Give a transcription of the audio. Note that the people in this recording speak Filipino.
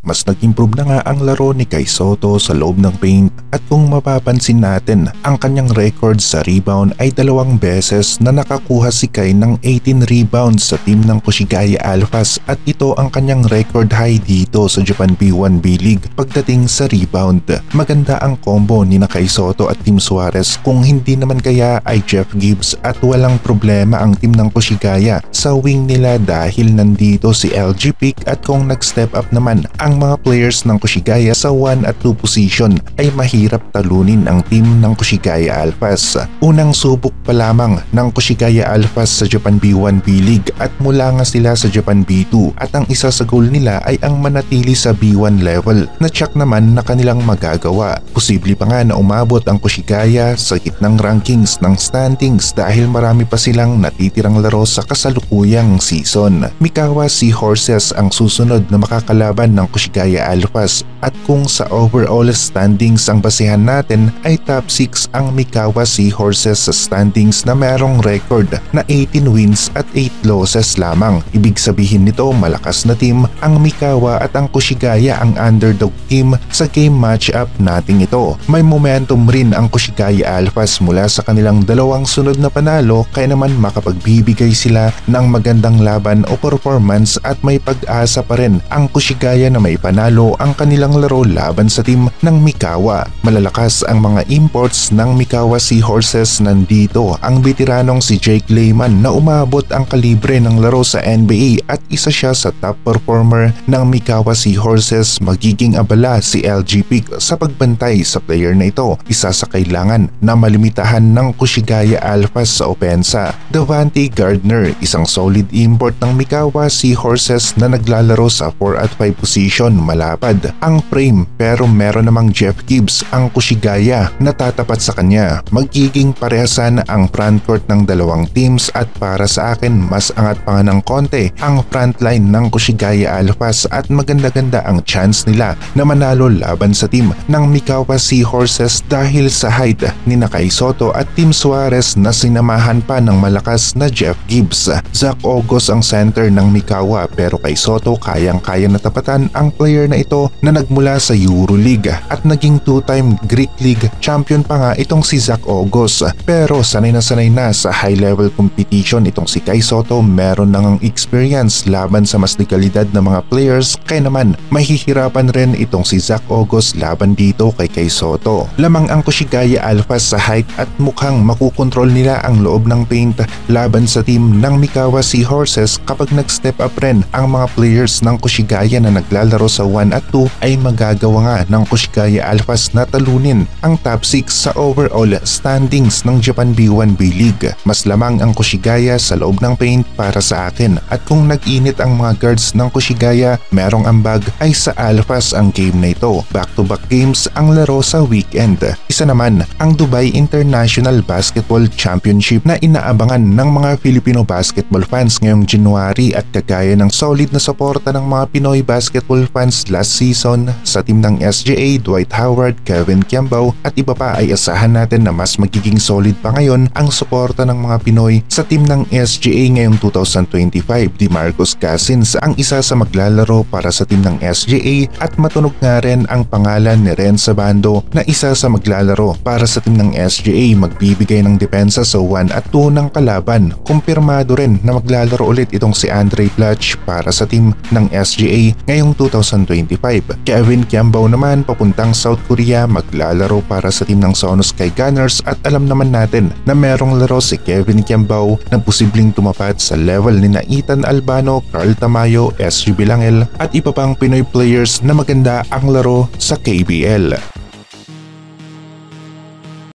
mas nag-improve na nga ang laro ni Kai Sotto sa loob ng paint at kung mapapansin natin, ang kanyang record sa rebound ay 2 beses na nakakuha si Kai ng 18 rebounds sa team ng Koshigaya Alphas at ito ang kanyang record high dito sa Japan B1 B-League pagdating sa rebound. Maganda ang combo ni Kai Sotto at Team Suarez, kung hindi naman kaya ay Jeff Gibbs at walang problema ang team ng Koshigaya sa wing nila dahil nandito si LG Pick at kung nag-step up naman ang mga players ng Koshigaya sa 1 at 2 position ay mahirap talunin ang team ng Koshigaya Alphas. Unang subok pa lamang ng Koshigaya Alphas sa Japan B1 B-League at mula nga sila sa Japan B2 at ang isa sa goal nila ay ang manatili sa B1 level na tsak naman na kanilang magagawa. Posible pa nga na umabot ang Koshigaya sa gitnang rankings ng standings dahil marami pa silang natitirang laro sa kasalukuyang season. Mikawa Seahorses ang susunod na makakalaban ng Koshigaya Alphas at kung sa overall standings ang basehan natin ay top 6 ang Mikawa Seahorses sa standings na merong record na 18 wins at 8 losses lamang. Ibig sabihin nito malakas na team ang Mikawa at ang Koshigaya ang underdog team sa game matchup nating ito. May momentum rin ang Koshigaya Alphas mula sa kanilang 2 sunod na panalo kaya naman makapagbibigay sila ng magandang laban o performance at may pag-asa pa rin ang Koshigaya na may panalo ang kanilang laro laban sa team ng Mikawa. Malalakas ang mga imports ng Mikawa Seahorses. Nandito ang veteranong si Jake Layman na umabot ang kalibre ng laro sa NBA at isa siya sa top performer ng Mikawa Seahorses. Magiging abala si LG Pick sa pagbantay sa player na ito, isa sa kailangan na malimitahan ng Koshigaya Alphas sa opensa. Devante Gardner, isang solid import ng Mikawa Seahorses na naglalaro sa 4 at 5 position. Malapad ang frame pero meron namang Jeff Gibbs ang Koshigaya na tatapat sa kanya. Magiging parehasan ang frontcourt ng dalawang teams at para sa akin mas angat pa nga ng konti ang frontline ng Koshigaya Alphas at maganda-ganda ang chance nila na manalo laban sa team ng Mikawa Seahorses dahil sa height ni Kai Sotto at Team Suarez na sinamahan pa ng malakas na Jeff Gibbs. Zach August ang center ng Mikawa pero Kai Sotto kayang-kaya natapatan ang player na ito na nagmula sa EuroLeague at naging 2-time Greek League champion pa nga itong si Zach August. Pero sanay na sa high level competition itong si Kai Sotto, meron nang experience laban sa mas dekalidad na mga players kaya naman mahihirapan rin itong si Zach August laban dito kay Kai Sotto. Lamang ang Koshigaya Alphas sa height at mukhang makukontrol nila ang loob ng paint laban sa team ng Mikawa Seahorses. Kapag nag-step up rin ang mga players ng Koshigaya na naglalaro sa 1 at 2 ay magagawa nga ng Koshigaya Alphas na talunin ang top 6 sa overall standings ng Japan B1 B-League. Mas lamang ang Koshigaya sa loob ng paint para sa akin at kung nag-init ang mga guards ng Koshigaya, merong ambag ay sa Alphas ang game na ito. Back-to-back games ang laro sa weekend. Isa naman ang Dubai International Basketball Championship na inaabangan ng mga Filipino basketball fans ngayong January at kagaya ng solid na suporta ng mga Pinoy basketball fans last season sa team ng SGA, Dwight Howard, Kevin Kiambao at iba pa ay asahan natin na mas magiging solid pa ngayon ang suporta ng mga Pinoy sa team ng SGA ngayong 2025. DeMarcus Cousins ang isa sa maglalaro para sa team ng SGA at matunog nga rin ang pangalan ni Renzo Bando na isa sa maglalaro para sa team ng SGA. Magbibigay ng depensa sa 1 at 2 ng kalaban. Kumpirmado rin na maglalaro ulit itong si Andre Blatch para sa team ng SGA ngayong 2025. Kevin Kiambao naman papuntang South Korea, maglalaro para sa team ng Sono Sky Gunners at alam naman natin na merong laro si Kevin Kiambao na posibleng tumapat sa level ni Ethan Albano, Carl Tamayo, SG Bilangel at iba pang Pinoy players na maganda ang laro sa KBL.